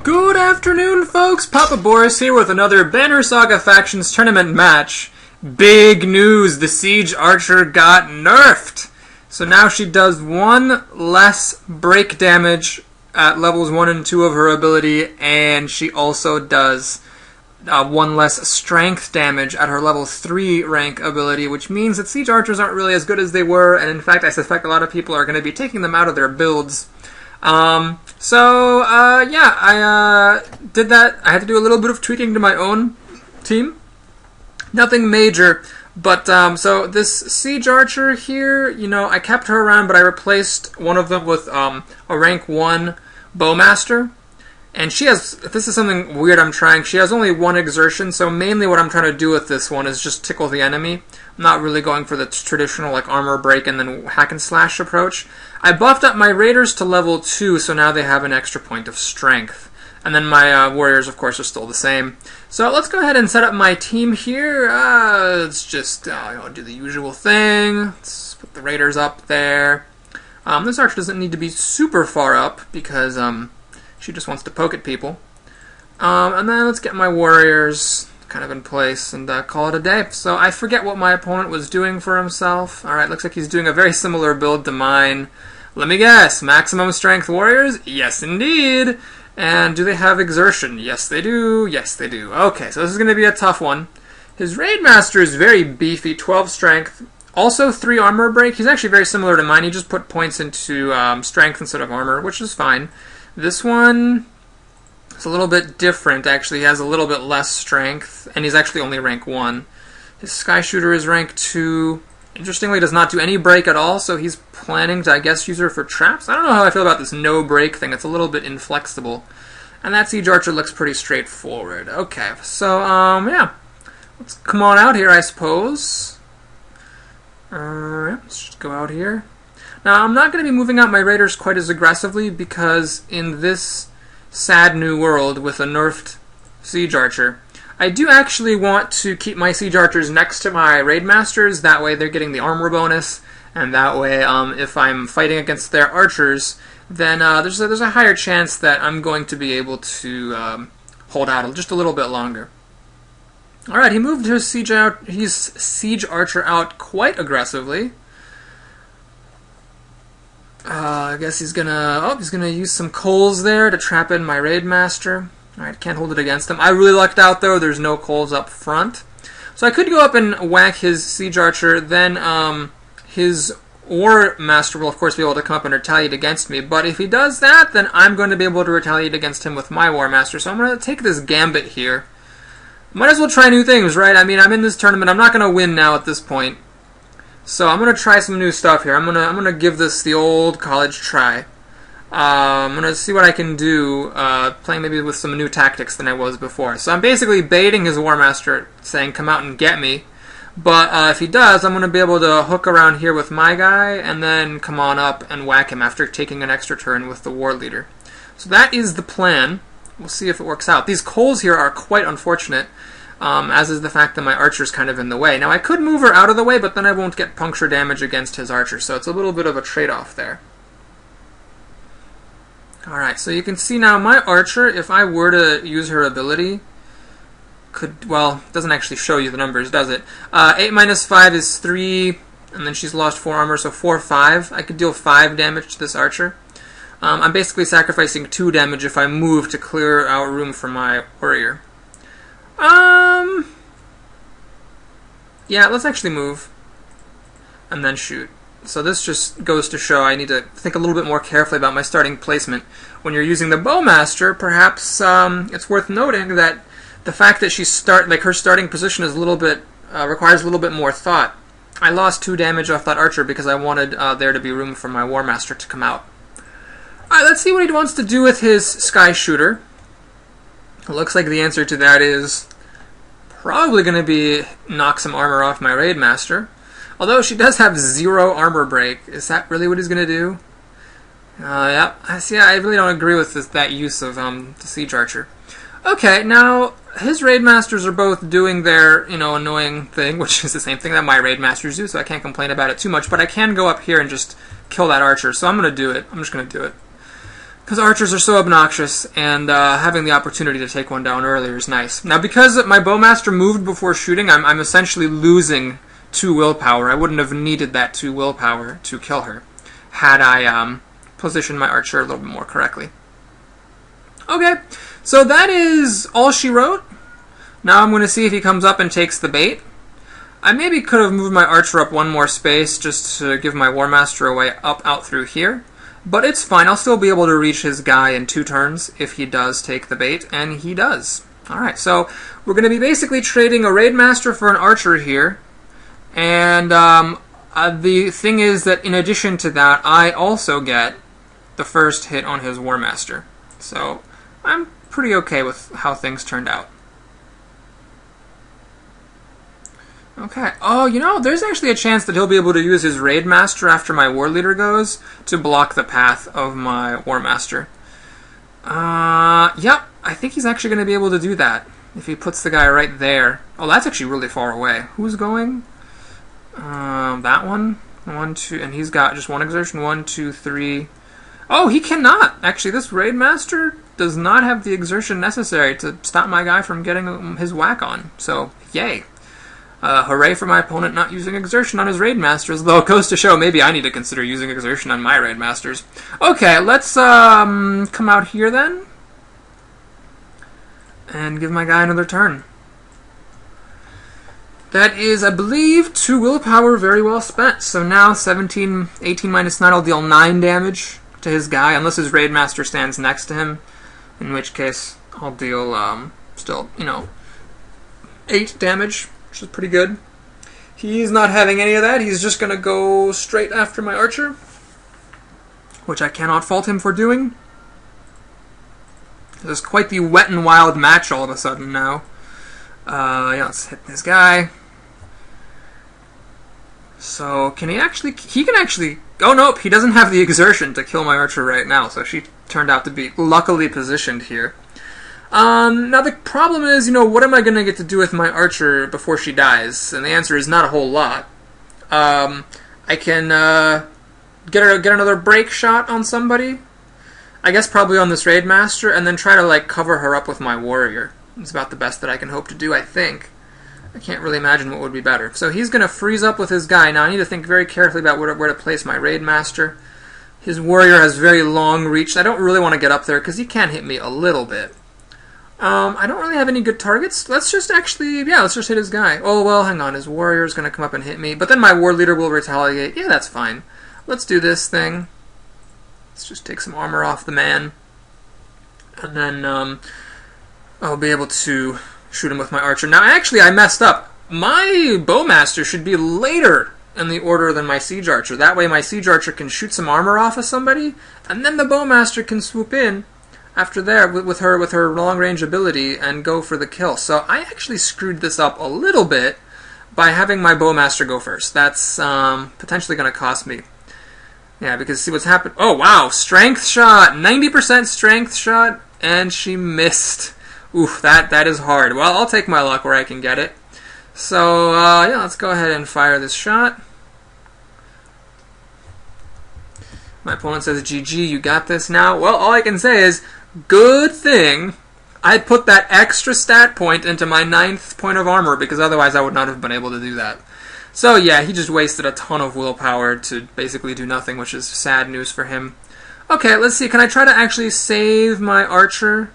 Good afternoon, folks. Papa Boris here with another Banner Saga Factions tournament match. Big news, the Siege Archer got nerfed. So now she does one less break damage at levels 1 and 2 of her ability, and she also does one less strength damage at her level 3 rank ability, which means that Siege Archers aren't really as good as they were, and in fact I suspect a lot of people are going to be taking them out of their builds. I did that. I had to do a little bit of tweaking to my own team. Nothing major, but so this Siege Archer here, you know, I kept her around, but I replaced one of them with a rank 1 Bowmaster. And she has, if this is something weird I'm trying, she has only one exertion, so mainly what I'm trying to do with this one is just tickle the enemy. I'm not really going for the traditional like armor break and then hack and slash approach. I buffed up my raiders to level 2, so now they have an extra point of strength. And then my warriors, of course, are still the same. So let's go ahead and set up my team here. Let's just do the usual thing. Let's put the raiders up there. This archer doesn't need to be super far up because she just wants to poke at people. And then let's get my warriors kind of in place and call it a day. So I forget what my opponent was doing for himself. Alright, looks like he's doing a very similar build to mine. Let me guess, maximum strength warriors? Yes, indeed. And do they have exertion? Yes, they do. Yes, they do. Okay, so this is going to be a tough one. His Raid Master is very beefy, 12 strength. Also 3 armor break. He's actually very similar to mine. He just put points into strength instead of armor, which is fine. This one is a little bit different, actually. He has a little bit less strength, and he's actually only rank 1. His Sky Shooter is rank 2. Interestingly, does not do any break at all, so he's planning to, I guess, use her for traps. I don't know how I feel about this no break thing. It's a little bit inflexible. And that Siege Archer looks pretty straightforward. Okay, so, yeah. Let's come on out here, I suppose. Let's just go out here. Now, I'm not going to be moving out my raiders quite as aggressively because in this sad new world with a nerfed Siege Archer, I do actually want to keep my Siege Archers next to my Raid Masters. That way they're getting the armor bonus, and that way if I'm fighting against their archers, then there's a higher chance that I'm going to be able to hold out just a little bit longer. Alright, he moved his Siege Archer out quite aggressively. I guess he's gonna use some coals there to trap in my Raid Master. Alright, can't hold it against him. I really lucked out though, there's no coals up front. So I could go up and whack his Siege Archer, then his War Master will of course be able to come up and retaliate against me, but if he does that, then I'm going to be able to retaliate against him with my War Master. So I'm going to take this gambit here. Might as well try new things, right? I mean, I'm in this tournament, I'm not going to win now at this point. So I'm going to try some new stuff here. I'm going to give this the old college try. I'm going to see what I can do, playing maybe with some new tactics than I was before. So I'm basically baiting his War Master, saying, come out and get me. But if he does, I'm going to be able to hook around here with my guy, and then come on up and whack him after taking an extra turn with the War Leader. So that is the plan. We'll see if it works out. These coals here are quite unfortunate, as is the fact that my archer's kind of in the way. Now I could move her out of the way, but then I won't get puncture damage against his archer, so it's a little bit of a trade-off there. Alright, so you can see now my archer, if I were to use her ability, well, it doesn't actually show you the numbers, does it? 8 minus 5 is 3, and then she's lost 4 armor, so 4, 5. I could deal 5 damage to this archer. I'm basically sacrificing 2 damage if I move to clear out room for my warrior. Yeah, let's actually move, and then shoot. So this just goes to show I need to think a little bit more carefully about my starting placement. When you're using the Bowmaster, perhaps it's worth noting that the fact that her starting position is a little bit requires a little bit more thought. I lost 2 damage off that archer because I wanted there to be room for my War Master to come out. Alright, let's see what he wants to do with his Sky Shooter. It looks like the answer to that is probably going to be knock some armor off my Raid Master. Although she does have 0 armor break. Is that really what he's going to do? Yeah, I really don't agree with that use of the Siege Archer. Okay, now his Raid Masters are both doing their, annoying thing, which is the same thing that my Raid Masters do, so I can't complain about it too much, but I can go up here and just kill that archer, so I'm going to do it. I'm just going to do it. because archers are so obnoxious, and having the opportunity to take one down earlier is nice. Now, because my bowmaster moved before shooting, I'm essentially losing 2 willpower. I wouldn't have needed that 2 willpower to kill her had I positioned my archer a little bit more correctly. Okay, so that is all she wrote. Now I'm going to see if he comes up and takes the bait. I maybe could have moved my archer up 1 more space just to give my War Master a way up out through here. But it's fine, I'll still be able to reach his guy in 2 turns if he does take the bait, and he does. Alright, so we're going to be basically trading a Raid Master for an archer here. And the thing is that in addition to that, I also get the first hit on his War Master. So I'm pretty okay with how things turned out. Okay. Oh, you know, there's actually a chance that he'll be able to use his Raid Master after my War Leader goes to block the path of my War Master. Yep. I think he's actually going to be able to do that if he puts the guy right there. Oh, that's actually really far away. Who's going? That one. 1, 2, and he's got just 1 exertion. 1, 2, 3. Oh, he cannot. Actually, this Raid Master does not have the exertion necessary to stop my guy from getting his whack on. So, yay. Hooray for my opponent not using exertion on his Raid Masters, though it goes to show maybe I need to consider using exertion on my Raid Masters. Okay, let's come out here then and give my guy another turn. That is, I believe, 2 willpower very well spent. So now 17, 18 minus 9, I'll deal 9 damage to his guy, unless his Raid Master stands next to him, in which case I'll deal, still, 8 damage. Which is pretty good. He's not having any of that. He's just going to go straight after my archer, which I cannot fault him for doing. This is quite the wet and wild match all of a sudden now. Yeah, let's hit this guy. So, can he actually... He can actually... Oh, nope, he doesn't have the exertion to kill my archer right now, so she turned out to be luckily positioned here. Now the problem is, what am I going to get to do with my archer before she dies? And the answer is not a whole lot. I can get another break shot on somebody. I guess probably on this Raid Master, and then try to cover her up with my warrior. It's about the best that I can hope to do, I think. I can't really imagine what would be better. So he's going to freeze up with his guy. Now I need to think very carefully about where to place my Raid Master. His warrior has very long reach. I don't really want to get up there because he can hit me a little bit. I don't really have any good targets. Let's just let's just hit his guy. Oh, well, hang on. His warrior's going to come up and hit me. But then my war leader will retaliate. Yeah, that's fine. Let's do this thing. Let's just take some armor off the man. And then, I'll be able to shoot him with my archer. Now, actually, I messed up. My bowmaster should be later in the order than my siege archer. That way my siege archer can shoot some armor off of somebody, and then the bowmaster can swoop in after there with her long-range ability and go for the kill. So I actually screwed this up a little bit by having my bowmaster go first. That's potentially going to cost me. Yeah, because see what's happened. Oh, wow, strength shot, 90% strength shot, and she missed. Oof, that is hard. Well, I'll take my luck where I can get it. So, yeah, let's go ahead and fire this shot. My opponent says, GG, you got this now. Well, all I can say is, good thing I put that extra stat point into my 9th point of armor, because otherwise I would not have been able to do that. So yeah, he just wasted a ton of willpower to basically do nothing, which is sad news for him. Okay, let's see, can I try to actually save my archer?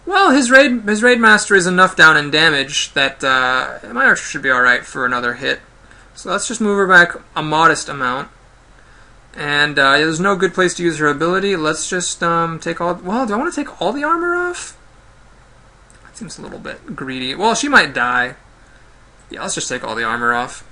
Well, his raid master is enough down in damage that my archer should be alright for another hit. So let's just move her back a modest amount. And there's no good place to use her ability. Let's just take all... Well, do I want to take all the armor off? That seems a little bit greedy. Well, she might die. Yeah, let's just take all the armor off.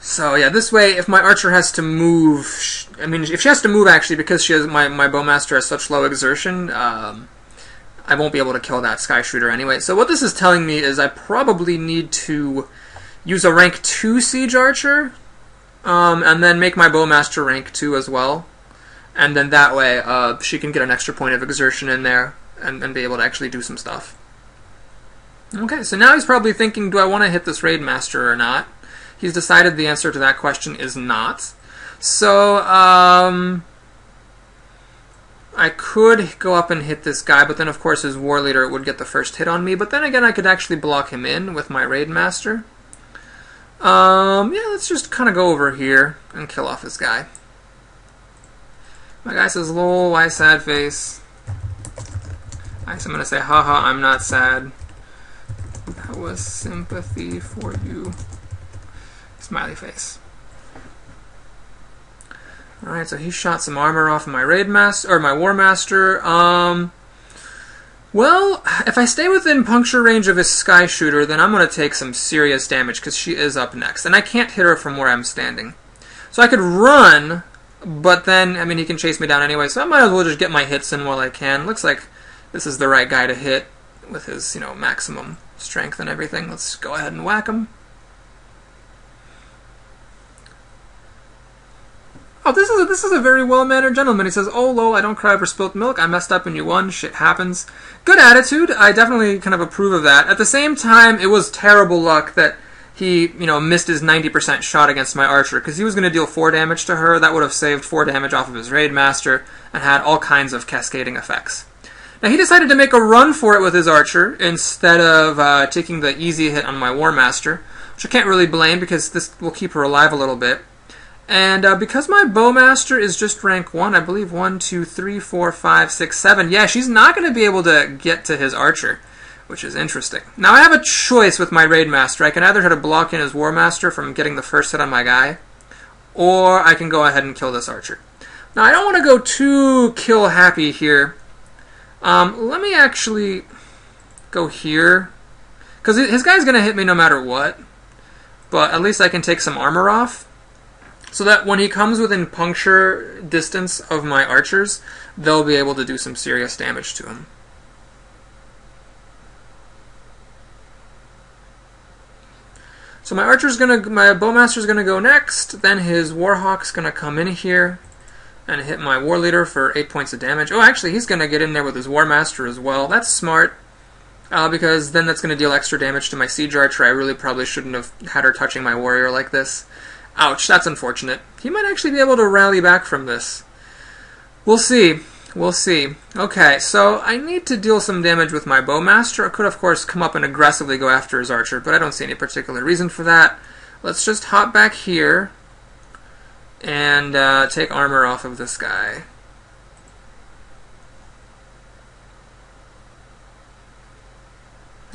So, yeah, this way, if my archer has to move... I mean, if she has to move, actually, because she has my bowmaster has such low exertion, I won't be able to kill that Sky Shooter anyway. So what this is telling me is I probably need to use a rank 2 Siege Archer, and then make my Bowmaster rank 2 as well. And then that way, she can get an extra point of exertion in there, and be able to actually do some stuff. Okay, so now he's probably thinking, do I want to hit this Raid Master or not? He's decided the answer to that question is not. So, I could go up and hit this guy, but then of course his war leader would get the first hit on me. But then again, I could actually block him in with my Raid Master. Yeah, let's just kind of go over here and kill off this guy. My guy says, lol, why sad face? I'm going to say, haha, I'm not sad. That was sympathy for you. Smiley face. Alright, so he shot some armor off of my Raid Master, or my War Master. Well, if I stay within puncture range of his Sky Shooter, then I'm going to take some serious damage, because she is up next. And I can't hit her from where I'm standing. So I could run, but then, I mean, he can chase me down anyway, so I might as well just get my hits in while I can. Looks like this is the right guy to hit with his, you know, maximum strength and everything. Let's go ahead and whack him. Oh, this is a very well-mannered gentleman. He says, oh, lol, I don't cry over spilt milk. I messed up and you won. Shit happens. Good attitude. I definitely kind of approve of that. At the same time, it was terrible luck that he, you know, missed his 90% shot against my archer, because he was going to deal 4 damage to her. That would have saved 4 damage off of his Raid Master and had all kinds of cascading effects. Now, he decided to make a run for it with his archer instead of taking the easy hit on my War Master, which I can't really blame because this will keep her alive a little bit. And because my Bowmaster is just rank 1, I believe 1, 2, 3, 4, 5, 6, 7, yeah, she's not going to be able to get to his archer, which is interesting. Now, I have a choice with my Raid Master. I can either try to block in his War Master from getting the first hit on my guy, or I can go ahead and kill this archer. Now, I don't want to go too kill-happy here. Let me actually go here, because his guy's going to hit me no matter what, but at least I can take some armor off, so that when he comes within puncture distance of my archers, they'll be able to do some serious damage to him. So my Bowmaster's gonna go next, then his Warhawk's gonna come in here and hit my War Leader for 8 points of damage. Oh, actually, he's gonna get in there with his War Master as well. That's smart, because then that's gonna deal extra damage to my Siege Archer. I really probably shouldn't have had her touching my warrior like this. Ouch, that's unfortunate. He might actually be able to rally back from this. We'll see. We'll see. Okay, so I need to deal some damage with my Bowmaster. I could, of course, come up and aggressively go after his archer, but I don't see any particular reason for that. Let's just hop back here and take armor off of this guy.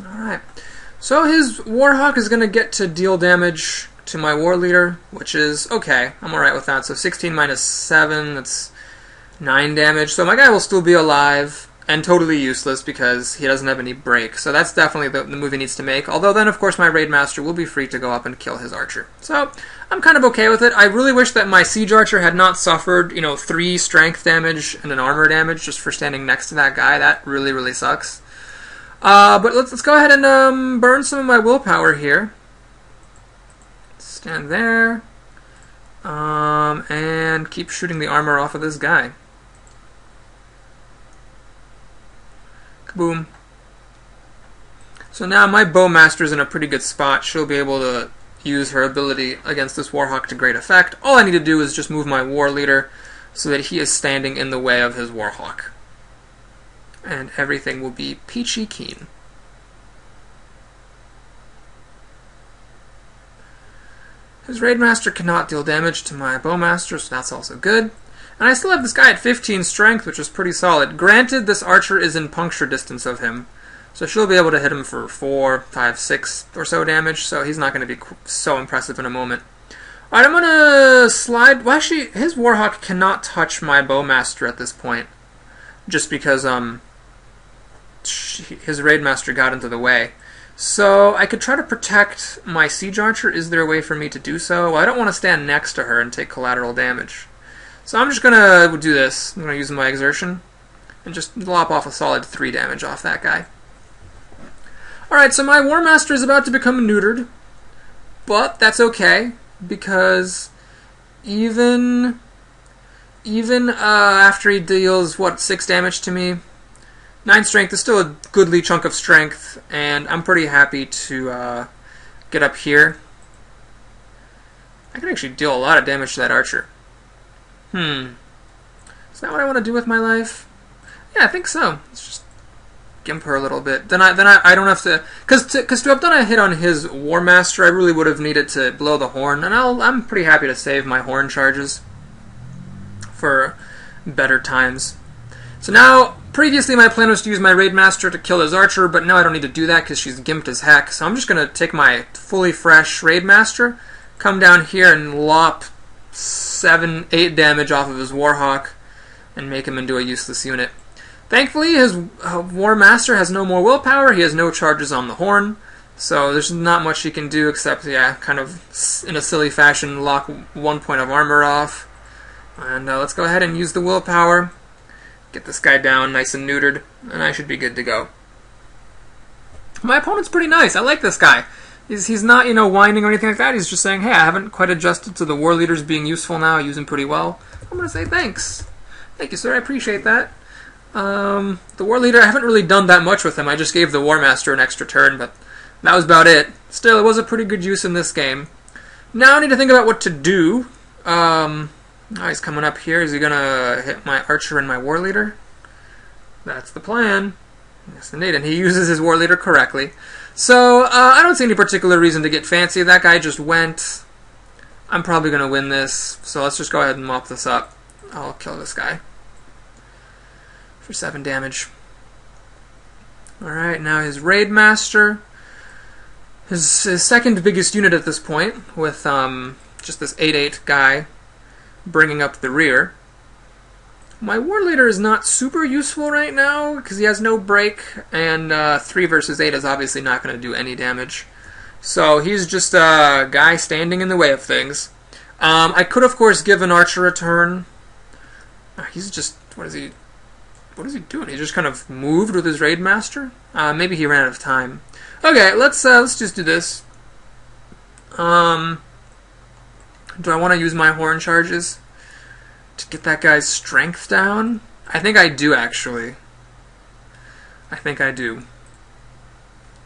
Alright. So his Warhawk is going to get to deal damage to my War Leader, which is okay. I'm alright with that. So 16 minus 7, that's 9 damage. So my guy will still be alive and totally useless because he doesn't have any break. So that's definitely the move he needs to make. Although then, of course, my Raid Master will be free to go up and kill his archer. So I'm kind of okay with it. I really wish that my Siege Archer had not suffered, 3 strength damage and an armor damage just for standing next to that guy. That really, really sucks. But let's go ahead and burn some of my willpower here. Stand there, and keep shooting the armor off of this guy. Kaboom. So now my Bowmaster's in a pretty good spot. She'll be able to use her ability against this Warhawk to great effect. All I need to do is just move my War Leader so that he is standing in the way of his Warhawk. And everything will be peachy keen. His Raid Master cannot deal damage to my Bowmaster, so that's also good. And I still have this guy at 15 strength, which is pretty solid. Granted, this archer is in puncture distance of him, so she'll be able to hit him for 4, 5, 6 or so damage, so he's not going to be so impressive in a moment. Alright, I'm going to slide... Well, actually, his Warhawk cannot touch my Bowmaster at this point, just because his Raid Master got into the way. So I could try to protect my Siege Archer. Is there a way for me to do so? Well, I don't want to stand next to her and take collateral damage. So I'm just going to do this. I'm going to use my exertion and just lop off a solid 3 damage off that guy. Alright, so my War Master is about to become neutered, but that's okay, because even after he deals, 6 damage to me, 9 strength is still a goodly chunk of strength, and I'm pretty happy to get up here. I can actually deal a lot of damage to that archer. Is that what I want to do with my life? Yeah, I think so. Let's just gimp her a little bit. Then I don't have to, because to have done a hit on his War Master, I really would have needed to blow the horn, and I'm pretty happy to save my horn charges for better times. So now, previously my plan was to use my Raid Master to kill his archer, but now I don't need to do that because she's gimped as heck. So I'm just going to take my fully fresh Raid Master, come down here and lop 7, 8 damage off of his Warhawk, and make him into a useless unit. Thankfully, his War Master has no more willpower, he has no charges on the horn, so there's not much he can do except, yeah, kind of in a silly fashion, lock 1 point of armor off. And let's go ahead and use the willpower. Get this guy down nice and neutered, and I should be good to go. My opponent's pretty nice. I like this guy. He's not, whining or anything like that. He's just saying, hey, I haven't quite adjusted to the war leaders being useful now. I use them pretty well. I'm going to say thanks. Thank you, sir. I appreciate that. The war leader, I haven't really done that much with him. I just gave the War Master an extra turn, but that was about it. Still, it was a pretty good use in this game. Now I need to think about what to do. Oh, he's coming up here. Is he going to hit my archer and my war leader? That's the plan. Yes, indeed. And he uses his war leader correctly. So, I don't see any particular reason to get fancy. That guy just went. I'm probably going to win this. So let's just go ahead and mop this up. I'll kill this guy for 7 damage. Alright, now his Raid Master. His second biggest unit at this point, with just this 8/8 guy bringing up the rear. My War Leader is not super useful right now because he has no break, and 3 versus 8 is obviously not going to do any damage. So he's just a guy standing in the way of things. I could, of course, give an archer a turn. He's just... What is he doing? He just kind of moved with his Raid Master? Maybe he ran out of time. Okay, let's just do this. Do I want to use my horn charges to get that guy's strength down? I think I do, actually. I think I do.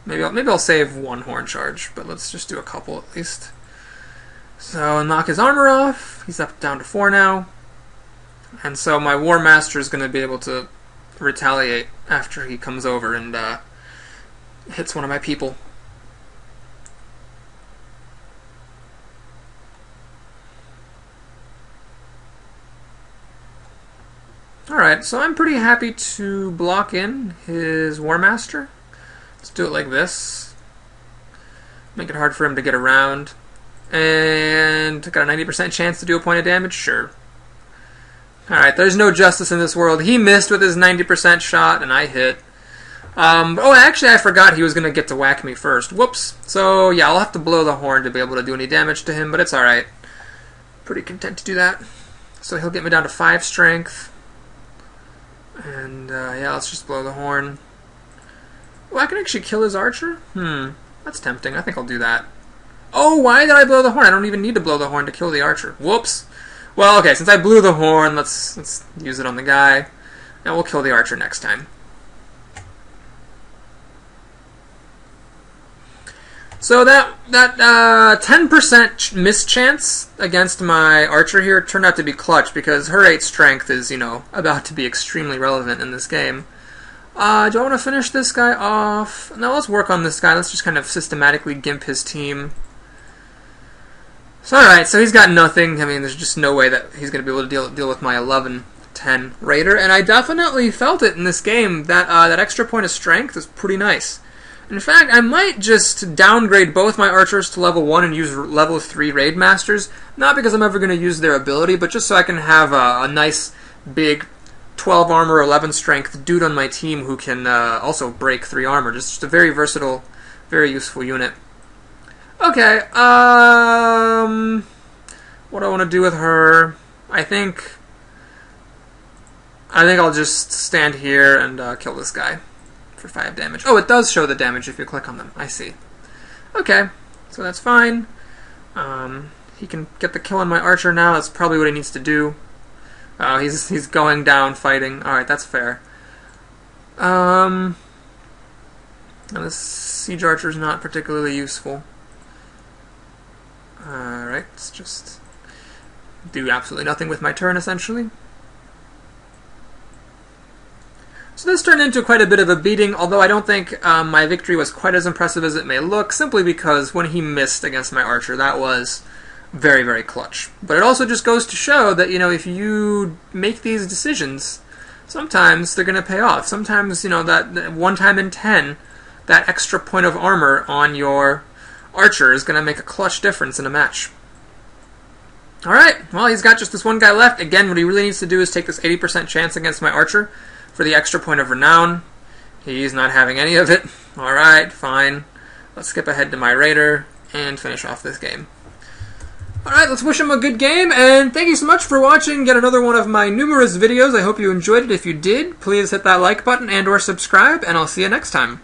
Maybe I'll save 1 horn charge, but let's just do a couple at least. So knock his armor off. He's up down to 4 now. And so my War Master is going to be able to retaliate after he comes over and hits one of my people. Alright, so I'm pretty happy to block in his War Master. Let's do it like this. Make it hard for him to get around. And got a 90% chance to do a point of damage? Sure. Alright, there's no justice in this world. He missed with his 90% shot, and I hit. Oh, actually, I forgot he was going to get to whack me first. Whoops. So, yeah, I'll have to blow the horn to be able to do any damage to him, but it's alright. Pretty content to do that. So he'll get me down to 5 strength. And, yeah, let's just blow the horn. Oh, I can actually kill his archer? That's tempting. I think I'll do that. Oh, why did I blow the horn? I don't even need to blow the horn to kill the archer. Whoops. Well, okay, since I blew the horn, let's use it on the guy. And we'll kill the archer next time. So that 10% mischance against my archer here turned out to be clutch because her 8 strength is, about to be extremely relevant in this game. Do I want to finish this guy off? No, let's work on this guy. Let's just kind of systematically gimp his team. So, alright, so he's got nothing. I mean, there's just no way that he's going to be able to deal with my 11-10 Raider. And I definitely felt it in this game. That extra point of strength is pretty nice. In fact, I might just downgrade both my archers to level 1 and use level 3 Raid Masters. Not because I'm ever going to use their ability, but just so I can have a nice, big 12 armor, 11 strength dude on my team who can also break 3 armor. Just a very versatile, very useful unit. Okay, what do I want to do with her? I think I'll just stand here and kill this guy for 5 damage. Oh, it does show the damage if you click on them. I see. Okay, so that's fine. He can get the kill on my archer now. That's probably what he needs to do. He's going down fighting. Alright, that's fair. And this siege archer is not particularly useful. Alright, let's just do absolutely nothing with my turn, essentially. So this turned into quite a bit of a beating, although I don't think my victory was quite as impressive as it may look, simply because when he missed against my archer, that was very, very clutch. But it also just goes to show that, if you make these decisions, sometimes they're going to pay off. Sometimes, that 1 time in 10, that extra point of armor on your archer is going to make a clutch difference in a match. Alright, well, he's got just this one guy left. Again, what he really needs to do is take this 80% chance against my archer for the extra point of renown. He's not having any of it. Alright, fine. Let's skip ahead to my raider and finish off this game. Alright, let's wish him a good game, and thank you so much for watching yet another one of my numerous videos. I hope you enjoyed it. If you did, please hit that like button and or subscribe, and I'll see you next time.